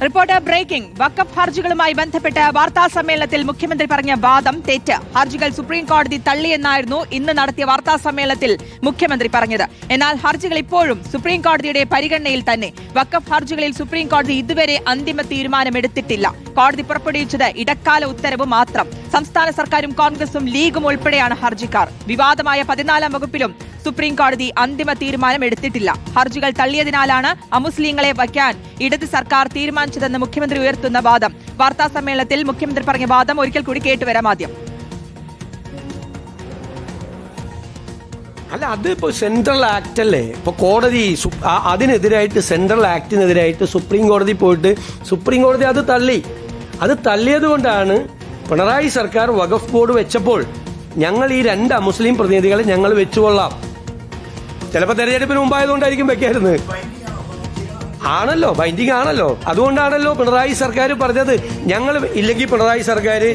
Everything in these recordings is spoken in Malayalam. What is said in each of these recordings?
Reporter breaking. വഖഫ് ഹർജികളുമായി ബന്ധപ്പെട്ട് വാർത്താ സമ്മേളനത്തിൽ മുഖ്യമന്ത്രി പറഞ്ഞ വാദം തെറ്റ്. ഹർജികൾ സുപ്രീം കോടതി തള്ളിയെന്നായിരുന്നു ഇന്ന് നടത്തിയ വാർത്താ സമ്മേളനത്തിൽ മുഖ്യമന്ത്രി പറഞ്ഞത്. എന്നാൽ ഹർജികൾ ഇപ്പോഴും സുപ്രീം കോടതിയുടെ പരിഗണനയിൽ തന്നെ. വഖഫ് ഹർജികളിൽ സുപ്രീം കോടതി ഇതുവരെ അന്തിമ തീരുമാനമെടുത്തിട്ടില്ല. കോടതി പുറപ്പെടുവിച്ചത് ഇടക്കാല ഉത്തരവ് മാത്രം. സംസ്ഥാന സർക്കാരും കോൺഗ്രസും ലീഗും ഉൾപ്പെടെയാണ് ഹർജിക്കാർ. വിവാദമായ 14-ാം വകുപ്പിലും സുപ്രീം കോടതി അന്തിമ തീരുമാനം എടുത്തിട്ടില്ല. ഹർജികൾ തള്ളിയതിനാലാണ് അമുസ്ലിങ്ങളെ വയ്ക്കാൻ ഇടത് സർക്കാർ തീരുമാനിച്ചതെന്ന് മുഖ്യമന്ത്രി ഉയർത്തുന്ന വാദം. വാർത്താ സമ്മേളനത്തിൽ മുഖ്യമന്ത്രി പറഞ്ഞ വാദം ഒരിക്കൽ കൂടി കേട്ടുവരാം ആദ്യം. അല്ല, അതിപ്പോ സെൻട്രൽ ആക്ട് അല്ലേ. ഇപ്പൊ കോടതി അതിനെതിരായിട്ട് സെൻട്രൽ ആക്ടിനെതിരായിട്ട് സുപ്രീം കോടതി പോയിട്ട് സുപ്രീം കോടതി അത് തള്ളിയത് കൊണ്ടാണ് പിണറായി സർക്കാർ വഖഫ് ബോർഡ് വെച്ചപ്പോൾ ഞങ്ങൾ ഈ 2 അമുസ്ലിം പ്രതിനിധികളെ ഞങ്ങൾ വെച്ചുകൊള്ളാം. ചിലപ്പോൾ തെരഞ്ഞെടുപ്പിന് മുമ്പായതുകൊണ്ടായിരിക്കും വെക്കായിരുന്നത്. ബൈൻഡിങ് ആണല്ലോ. അതുകൊണ്ടാണല്ലോ പിണറായി സർക്കാർ പറഞ്ഞത് ഞങ്ങൾ ഇല്ലെങ്കിൽ പിണറായി സർക്കാരിന്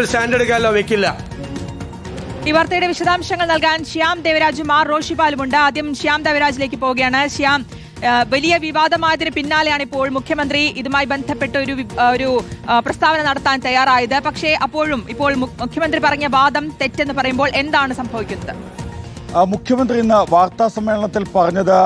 ഒരു സ്റ്റാൻഡ് എടുക്കാമല്ലോ, വെക്കില്ല. ഈ വാർത്തയുടെ വിശദാംശങ്ങൾ നൽകാൻ ശ്യാം ദേവരാജും ആർ റോഷിപാലുമുണ്ട്. ആദ്യം ശ്യാം ദേവരാജിലേക്ക് പോവുകയാണ്. ശ്യാം, വലിയ വിവാദമായതിന് പിന്നാലെയാണ് ഇപ്പോൾ മുഖ്യമന്ത്രി ഇതുമായി ബന്ധപ്പെട്ട് ഒരു പ്രസ്താവന നടത്താൻ തയ്യാറായത്. പക്ഷേ ഇപ്പോൾ മുഖ്യമന്ത്രി പറഞ്ഞ വാദം തെറ്റെന്ന് പറയുമ്പോൾ എന്താണ് സംഭവിക്കുന്നത്? മുഖ്യമന്ത്രി ഇന്ന് വാർത്താ സമ്മേളനത്തിൽ പറഞ്ഞത്,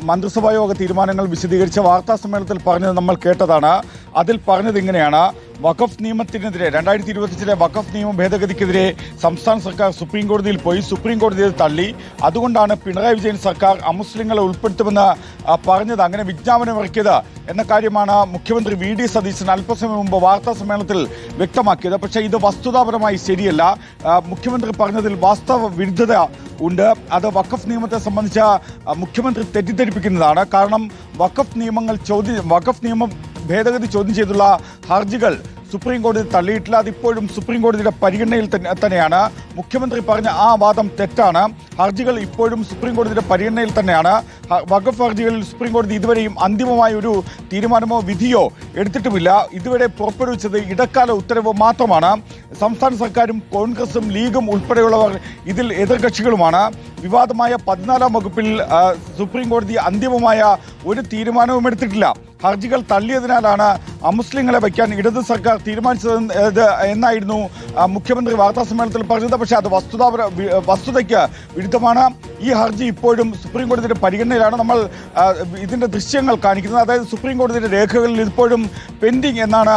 മന്ത്രിസഭാ യോഗ തീരുമാനങ്ങൾ വിശദീകരിച്ച വാർത്താ സമ്മേളനത്തിൽ പറഞ്ഞത് നമ്മൾ കേട്ടതാണ്. അതിൽ പറഞ്ഞത് ഇങ്ങനെയാണ്: വഖഫ് നിയമത്തിനെതിരെ 2025 വഖഫ് നിയമ ഭേദഗതിക്കെതിരെ സംസ്ഥാന സർക്കാർ സുപ്രീം കോടതിയിൽ പോയി. സുപ്രീം കോടതി അത് തള്ളി. അതുകൊണ്ടാണ് പിണറായി വിജയൻ സർക്കാർ അമുസ്ലിങ്ങളെ ഉൾപ്പെടുത്തുമെന്ന് പറഞ്ഞത്, അങ്ങനെ വിജ്ഞാപനം ഇറക്കിയത് എന്ന കാര്യമാണ് മുഖ്യമന്ത്രി വി.ഡി. സതീശൻ അല്പസമയം മുമ്പ് വാർത്താ സമ്മേളനത്തിൽ വ്യക്തമാക്കിയത്. പക്ഷേ ഇത് വസ്തുതാപരമായി ശരിയല്ല. മുഖ്യമന്ത്രി പറഞ്ഞതിൽ വാസ്തവ വിരുദ്ധത ഉണ്ട്. അത് വഖഫ് നിയമത്തെ സംബന്ധിച്ച മുഖ്യമന്ത്രി തെറ്റിദ്ധരിപ്പിക്കുന്നതാണ്. കാരണം വഖഫ് നിയമം ഭേദഗതി ചോദ്യം ചെയ്തുള്ള ഹർജികൾ സുപ്രീം കോടതി തള്ളിയിട്ടില്ല. അതിപ്പോഴും സുപ്രീം കോടതിയുടെ പരിഗണനയിൽ തന്നെയാണ്. മുഖ്യമന്ത്രി പറഞ്ഞ ആ വാദം തെറ്റാണ്. ഹർജികൾ ഇപ്പോഴും സുപ്രീം കോടതിയുടെ പരിഗണനയിൽ തന്നെയാണ്. വഖഫ് ഹർജികളിൽ സുപ്രീം കോടതി ഇതുവരെയും അന്തിമമായ ഒരു തീരുമാനമോ വിധിയോ എടുത്തിട്ടുമില്ല. ഇതുവരെ പുറപ്പെടുവിച്ചത് ഇടക്കാല ഉത്തരവ് മാത്രമാണ്. സംസ്ഥാന സർക്കാരും കോൺഗ്രസും ലീഗും ഉൾപ്പെടെയുള്ളവർ ഇതിൽ എതിർകക്ഷികളുമാണ്. വിവാദമായ 14-ാം വകുപ്പിൽ സുപ്രീം കോടതി അന്തിമമായ ഒരു തീരുമാനവും എടുത്തിട്ടില്ല. ഹർജികൾ തള്ളിയതിനാലാണ് അമുസ്ലിങ്ങളെ വയ്ക്കാൻ ഇടത് സർക്കാർ തീരുമാനിച്ചത് എന്നായിരുന്നു മുഖ്യമന്ത്രി വാർത്താ സമ്മേളനത്തിൽ പറഞ്ഞത്. പക്ഷേ അത് വസ്തുതയ്ക്ക് വിരുദ്ധമാണ്. ഈ ഹർജി ഇപ്പോഴും സുപ്രീം കോടതിയുടെ പരിഗണനയിലാണ്. നമ്മൾ ഇതിന്റെ ദൃശ്യങ്ങൾ കാണിക്കുന്നത്, അതായത് സുപ്രീം കോടതിയുടെ രേഖകളിൽ ഇപ്പോഴും പെൻഡിങ് എന്നാണ്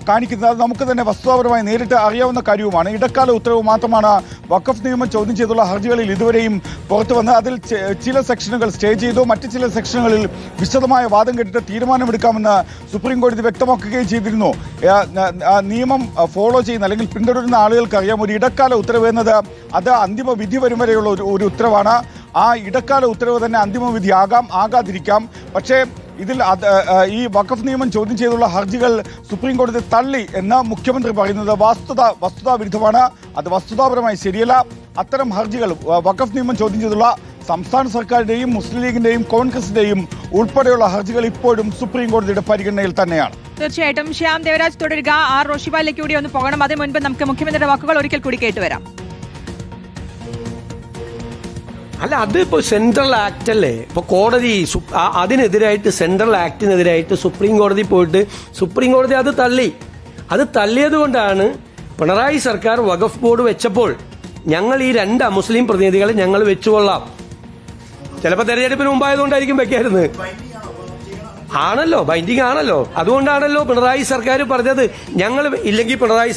കാണിക്കുന്നത്. അത് നമുക്ക് തന്നെ വസ്തുതാപരമായി നേരിട്ട് അറിയാവുന്ന കാര്യവുമാണ്. ഇടക്കാല ഉത്തരവ് മാത്രമാണ് വഖഫ് നിയമം ചോദ്യം ചെയ്തുള്ള ഹർജികളിൽ ഇതുവരെയും പുറത്തു വന്നത്. അതിൽ ചില സെക്ഷനുകൾ സ്റ്റേ ചെയ്തു, മറ്റു ചില സെക്ഷനുകളിൽ വിശദമായ വാദം കേട്ടിട്ട് തീരുമാനമെടുക്കാമെന്ന് സുപ്രീം കോടതി വ്യക്തമാക്കുകയും ചെയ്തിരുന്നു. നിയമം ഫോളോ ചെയ്യുന്ന അല്ലെങ്കിൽ പിന്തുടരുന്ന ആളുകൾക്ക് അറിയാം, ഒരു ഇടക്കാല ഉത്തരവ് എന്നത് അത് അന്തിമ വിധി വരും വരെയുള്ള ഒരു ഉത്തരവാണ്. ആ ഇടക്കാല ഉത്തരവ് തന്നെ അന്തിമ വിധി ആകാതിരിക്കാം. പക്ഷേ ഇതിൽ ഈ വഖഫ് നിയമം ചോദ്യം ചെയ്തുള്ള ഹർജികൾ സുപ്രീം കോടതി തള്ളി എന്ന് മുഖ്യമന്ത്രി പറയുന്നത് വസ്തുതാ വിരുദ്ധമാണ്. അത് വസ്തുതാപരമായി ശരിയല്ല. അത്തരം ഹർജികൾ വഖഫ് നിയമം ചോദ്യം ചെയ്തുള്ള സംസ്ഥാന സർക്കാരിന്റെയും മുസ്ലിം ലീഗിന്റെയും കോൺഗ്രസിന്റെയും ഉൾപ്പെടെയുള്ള ഹർജികൾ ഇപ്പോഴും സുപ്രീം കോടതിയുടെ പരിഗണനയിൽ തന്നെയാണ്. തീർച്ചയായിട്ടും ശ്യാം ദേവരാജ് തുടരുക. ആർ റോഷിപാലിലേക്ക് കൂടി ഒന്ന് പോകണം. അതിന് മുൻപ് നമുക്ക് മുഖ്യമന്ത്രിയുടെ വാക്കുകൾ ഒരിക്കൽ കൂടി കേട്ടുവരാം. അല്ല, അതിപ്പോ സെൻട്രൽ ആക്ട് അല്ലേ. ഇപ്പൊ കോടതി അതിനെതിരായിട്ട് സെൻട്രൽ ആക്ടിനെതിരായിട്ട് സുപ്രീം കോടതി പോയിട്ട് സുപ്രീം കോടതി അത് തള്ളിയത് കൊണ്ടാണ് പിണറായി സർക്കാർ വഖഫ് ബോർഡ് വെച്ചപ്പോൾ ഞങ്ങൾ ഈ 2 അമുസ്ലിം പ്രതിനിധികളെ ഞങ്ങൾ വെച്ചുകൊള്ളാം. ചിലപ്പോൾ തെരഞ്ഞെടുപ്പിന് മുമ്പായതുകൊണ്ടായിരിക്കും വെക്കായിരുന്നത്. ബൈൻഡിങ് ആണല്ലോ. അതുകൊണ്ടാണല്ലോ പിണറായി സർക്കാർ പറഞ്ഞത് ഞങ്ങൾ ഇല്ലെങ്കിൽ പിണറായി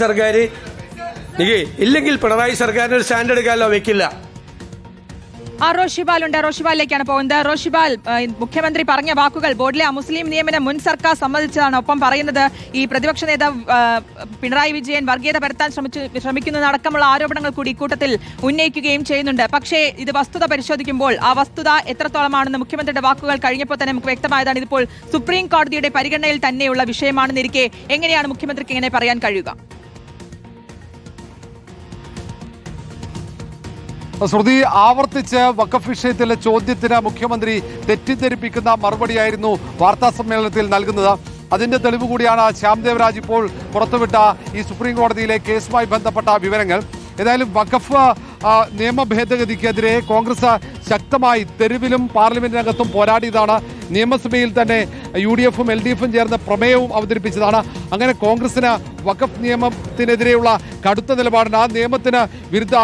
സർക്കാരിന് ഒരു സ്റ്റാൻഡ് എടുക്കാമല്ലോ, വെക്കില്ല. റോഷിപാലുണ്ട്. റോഷിപാലിലേക്കാണ് പോകുന്നത്. റോഷിപാൽ, മുഖ്യമന്ത്രി പറഞ്ഞ വാക്കുകൾ ബോർഡിലെ അമുസ്ലിം നിയമനം മുൻ സർക്കാർ സമ്മതിച്ചതാണ്. ഒപ്പം പറയുന്നത് ഈ പ്രതിപക്ഷ നേതാവ് പിണറായി വിജയൻ വർഗീയത പരത്താൻ ശ്രമിക്കുന്നതടക്കമുള്ള ആരോപണങ്ങൾ കൂടി ഇക്കൂട്ടത്തിൽ ഉന്നയിക്കുകയും ചെയ്യുന്നുണ്ട്. പക്ഷേ ഇത് വസ്തുത പരിശോധിക്കുമ്പോൾ ആ വസ്തുത എത്രത്തോളമാണെന്ന് മുഖ്യമന്ത്രിയുടെ വാക്കുകൾ കഴിഞ്ഞപ്പോൾ തന്നെ നമുക്ക് വ്യക്തമായതാണ്. ഇതിപ്പോൾ സുപ്രീം കോടതിയുടെ പരിഗണനയിൽ തന്നെയുള്ള വിഷയമാണെന്നിരിക്കെ എങ്ങനെയാണ് മുഖ്യമന്ത്രിക്ക് ഇങ്ങനെ പറയാൻ കഴിയുക? ശ്രുതി, ആവർത്തിച്ച് വഖഫ് വിഷയത്തിലെ ചോദ്യത്തിന് മുഖ്യമന്ത്രി തെറ്റിദ്ധരിപ്പിക്കുന്ന മറുപടിയായിരുന്നു വാർത്താ സമ്മേളനത്തിൽ നൽകുന്നത്. അതിന്റെ തെളിവ് കൂടിയാണ് ശ്യാം ദേവരാജ് ഇപ്പോൾ പുറത്തുവിട്ട ഈ സുപ്രീം കോടതിയിലെ കേസുമായി ബന്ധപ്പെട്ട വിവരങ്ങൾ. ഏതായാലും വഖഫ് നിയമ ഭേദഗതിക്കെതിരെ കോൺഗ്രസ് ശക്തമായി തെരുവിലും പാർലമെന്റിനകത്തും പോരാടിയതാണ്. നിയമസഭയിൽ തന്നെ UDF-ഉം LDF-ഉം ചേർന്ന് പ്രമേയവും അവതരിപ്പിച്ചതാണ്. അങ്ങനെ കോൺഗ്രസിന് വഖഫ് നിയമത്തിനെതിരെയുള്ള കടുത്ത നിലപാടുണ്ട്.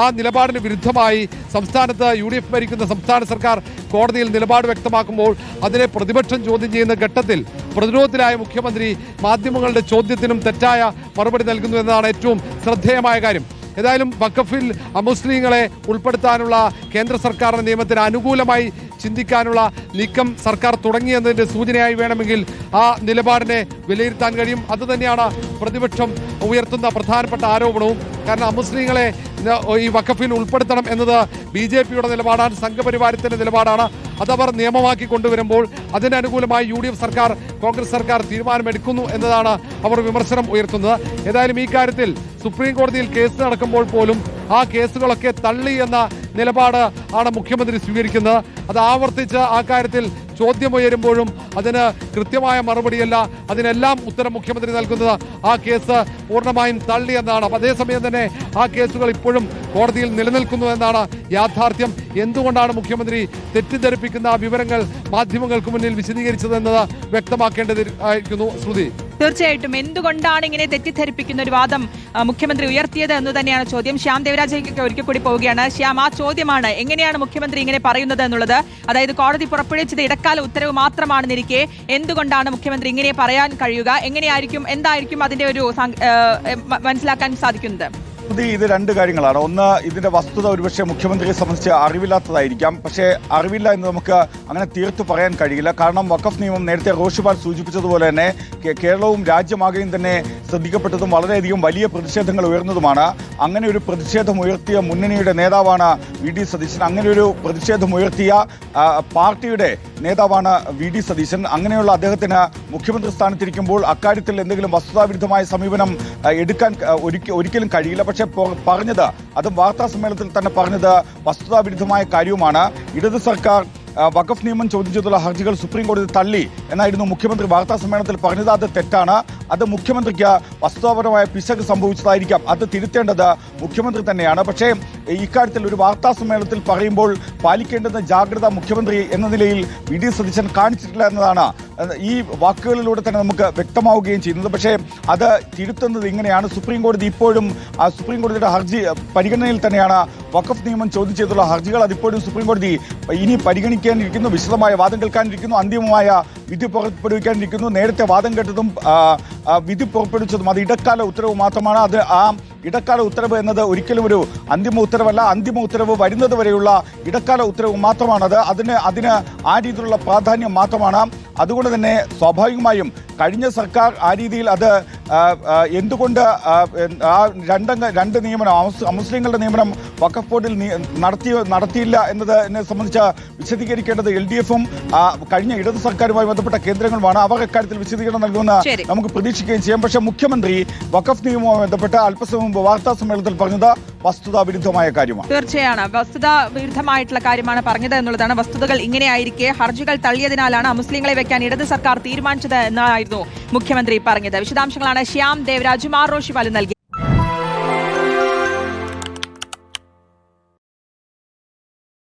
ആ നിലപാടിന് വിരുദ്ധമായി സംസ്ഥാനത്ത് UDF ഭരിക്കുന്ന സംസ്ഥാന സർക്കാർ കോടതിയിൽ നിലപാട് വ്യക്തമാക്കുമ്പോൾ അതിനെ പ്രതിപക്ഷം ചോദ്യം ചെയ്യുന്ന ഘട്ടത്തിൽ പ്രതിരോധത്തിലായ മുഖ്യമന്ത്രി മാധ്യമങ്ങളുടെ ചോദ്യത്തിനും തെറ്റായ മറുപടി നൽകുന്നു എന്നതാണ് ഏറ്റവും ശ്രദ്ധേയമായ കാര്യം. ഏതായാലും വഖഫിൽ അമുസ്ലിങ്ങളെ ഉൾപ്പെടുത്താനുള്ള കേന്ദ്ര സർക്കാരിന്റെ നിയമത്തിന് അനുകൂലമായി ചിന്തിക്കാനുള്ള നീക്കം സർക്കാർ തുടങ്ങിയതിന്റെ സൂചനയായി വേണമെങ്കിൽ ആ നിലപാടിനെ വിലയിരുത്താൻ കഴിയും. അതുതന്നെയാണ് പ്രതിപക്ഷം ഉയർത്തുന്ന പ്രധാനപ്പെട്ട ആരോപണവും. കാരണം അമുസ്ലിങ്ങളെ ഈ വഖഫിൽ ഉൾപ്പെടുത്തണം എന്നത് BJP-യുടെ നിലപാടാണ്, സംഘപരിവാരത്തിന്റെ നിലപാടാണ്. അതവർ നിയമമാക്കി കൊണ്ടുവരുമ്പോൾ അതിനനുകൂലമായി UDF സർക്കാർ, കോൺഗ്രസ് സർക്കാർ തീരുമാനമെടുക്കുന്നു എന്നതാണ് അവർ വിമർശനം ഉയർത്തുന്നത്. ഏതായാലും ഈ കാര്യത്തിൽ സുപ്രീം കോടതിയിൽ കേസ് നടക്കുമ്പോൾ പോലും ആ കേസുകളൊക്കെ തള്ളി എന്ന നിലപാട് ആണ് മുഖ്യമന്ത്രി സ്വീകരിക്കുന്നത്. അത് ആവർത്തിച്ച് ആ കാര്യത്തിൽ ചോദ്യമുയരുമ്പോഴും അതിന് കൃത്യമായ മറുപടിയല്ല, അതിനെല്ലാം ഉത്തരം മുഖ്യമന്ത്രി നൽകുന്നത് ആ കേസ് പൂർണ്ണമായും തള്ളി എന്നാണ്. അതേസമയം തന്നെ ആ കേസുകൾ ഇപ്പോഴും കോടതിയിൽ നിലനിൽക്കുന്നു എന്നാണ് യാഥാർത്ഥ്യം. എന്തുകൊണ്ടാണ് മുഖ്യമന്ത്രി തെറ്റിദ്ധരിപ്പിക്കുന്ന വിവരങ്ങൾ മാധ്യമങ്ങൾക്ക് മുന്നിൽ വിശദീകരിച്ചതെന്നത് വ്യക്തമാക്കേണ്ടതായിരിക്കുന്നു. ശ്രുതി, തീർച്ചയായിട്ടും എന്തുകൊണ്ടാണ് ഇങ്ങനെ തെറ്റിദ്ധരിപ്പിക്കുന്ന ഒരു വാദം മുഖ്യമന്ത്രി ഉയർത്തിയത് എന്ന് തന്നെയാണ് ചോദ്യം. ശ്യാം ദേവരാജയ്ക്ക് ഒരിക്കൽ കൂടി പോവുകയാണ്. ശ്യാം, ആ ചോദ്യമാണ് എങ്ങനെയാണ് മുഖ്യമന്ത്രി ഇങ്ങനെ പറയുന്നത് എന്നുള്ളത്. അതായത് കോടതി പുറപ്പെടുവിച്ചത് ഇടക്കാല ഉത്തരവ് മാത്രമാണെന്നിരിക്കെ എന്തുകൊണ്ടാണ് മുഖ്യമന്ത്രി ഇങ്ങനെ പറയാൻ കഴിയുക? എന്തായിരിക്കും അതിന്റെ ഒരു മനസ്സിലാക്കാൻ സാധിക്കുന്നത്? ഇത് രണ്ട് കാര്യങ്ങളാണ്. ഒന്ന്, ഇതിന്റെ വസ്തുത ഒരുപക്ഷെ മുഖ്യമന്ത്രിയെ സംബന്ധിച്ച് അറിവില്ലാത്തതായിരിക്കാം. പക്ഷേ അറിവില്ല എന്ന് നമുക്ക് അങ്ങനെ തീർത്തു പറയാൻ കഴിയില്ല. കാരണം വഖഫ് നിയമം നേരത്തെ റോഷിപാൽ സൂചിപ്പിച്ചതുപോലെ തന്നെ കേരളവും രാജ്യമാകെയും തന്നെ ശ്രദ്ധിക്കപ്പെട്ടതും വളരെയധികം വലിയ പ്രതിഷേധങ്ങൾ ഉയർന്നതുമാണ്. അങ്ങനെ ഒരു പ്രതിഷേധം ഉയർത്തിയ മുന്നണിയുടെ നേതാവാണ് VD സതീശൻ. അങ്ങനെ ഒരു പ്രതിഷേധം ഉയർത്തിയ പാർട്ടിയുടെ നേതാവാണ് VD സതീശൻ. അങ്ങനെയുള്ള അദ്ദേഹത്തിന് മുഖ്യമന്ത്രി സ്ഥാനത്തിരിക്കുമ്പോൾ അക്കാര്യത്തിൽ എന്തെങ്കിലും വസ്തുതാവിരുദ്ധമായ സമീപനം എടുക്കാൻ ഒരിക്കലും കഴിയില്ല. പക്ഷെ പറഞ്ഞത്, അതും വാർത്താ സമ്മേളനത്തിൽ തന്നെ പറഞ്ഞത് വസ്തുതാവിരുദ്ധമായ കാര്യവുമാണ്. ഇടത് സർക്കാർ വഖഫ് നിയമം ചോദ്യം ചെയ്തുള്ള ഹർജികൾ സുപ്രീം കോടതി തള്ളി എന്നായിരുന്നു മുഖ്യമന്ത്രി വാർത്താ സമ്മേളനത്തിൽ പറഞ്ഞത്. അത് തെറ്റാണ്. അത് മുഖ്യമന്ത്രിക്ക് വസ്തുതാപരമായ പിശക് സംഭവിച്ചതായിരിക്കാം. അത് തിരുത്തേണ്ടത് മുഖ്യമന്ത്രി തന്നെയാണ്. പക്ഷേ ഇക്കാര്യത്തിൽ ഒരു വാർത്താ സമ്മേളനത്തിൽ പറയുമ്പോൾ പാലിക്കേണ്ടുന്ന ജാഗ്രത മുഖ്യമന്ത്രി എന്ന നിലയിൽ VD സതീശൻ കാണിച്ചിട്ടില്ല എന്നതാണ് ഈ വാക്കുകളിലൂടെ തന്നെ നമുക്ക് വ്യക്തമാവുകയും ചെയ്യുന്നത്. പക്ഷേ അത് തിരുത്തുന്നത് ഇങ്ങനെയാണ്. സുപ്രീം കോടതി ഇപ്പോഴും സുപ്രീം കോടതിയുടെ ഹർജി പരിഗണനയിൽ തന്നെയാണ്. വഖഫ് നിയമം ചോദ്യം ചെയ്തുള്ള ഹർജികൾ അതിപ്പോഴും സുപ്രീം കോടതി ഇനി പരിഗണിക്കാനിരിക്കുന്നു, വിശദമായ വാദം കേൾക്കാനിരിക്കുന്നു, അന്തിമമായ വിധി പുറപ്പെടുവിക്കാനിരിക്കുന്നു. നേരത്തെ വാദം കേട്ടതും വിധി പുറപ്പെടുവിച്ചതും അത് ഇടക്കാല ഉത്തരവ് മാത്രമാണ്. അത് ആ ഇടക്കാല ഉത്തരവ് എന്നത് ഒരിക്കലും ഒരു അന്തിമ ഉത്തരവല്ല. അന്തിമ ഉത്തരവ് വരുന്നത് വരെയുള്ള ഇടക്കാല ഉത്തരവ് മാത്രമാണത്. അതിന് ആ രീതിയിലുള്ള പ്രാധാന്യം മാത്രമാണ്. അതുകൊണ്ട് തന്നെ സ്വാഭാവികമായും കഴിഞ്ഞ സർക്കാർ ആ രീതിയിൽ അത് എന്തുകൊണ്ട് ആ രണ്ട് നിയമനം, മുസ്ലിങ്ങളുടെ നിയമനം വഖഫ് ബോർഡിൽ നടത്തിയില്ല എന്നതിനെ സംബന്ധിച്ച് വിശദീകരിക്കേണ്ടത് LDF-ഉം കഴിഞ്ഞ ഇടത് സർക്കാരുമായി ബന്ധപ്പെട്ട കേന്ദ്രങ്ങളുമാണ്. അവർ ഇക്കാര്യത്തിൽ വിശദീകരണം നൽകുമെന്ന് നമുക്ക് പ്രതീക്ഷിക്കുകയും ചെയ്യാം. പക്ഷേ മുഖ്യമന്ത്രി വഖഫ് നിയമവുമായി ബന്ധപ്പെട്ട് അല്പസമയം മുമ്പ് വാർത്താ സമ്മേളനത്തിൽ പറഞ്ഞത് വസ്തുതാവിരുദ്ധമായ കാര്യമാണ്. തീർച്ചയാണ് വസ്തുതാ വിരുദ്ധമായിട്ടുള്ള കാര്യമാണ് പറഞ്ഞത് എന്നുള്ളതാണ്. വസ്തുതകൾ ഇങ്ങനെയായിരിക്കെ ഹർജികൾ തള്ളിയതിനാലാണ് മുസ്ലിങ്ങളെ വെക്കാൻ ഇടത് സർക്കാർ തീരുമാനിച്ചത് എന്നായിരുന്നു മുഖ്യമന്ത്രി പറഞ്ഞത്. വിശദാംശങ്ങളാണ് ശ്യാം ദേവരാജും RO ശിവാലും നൽകി.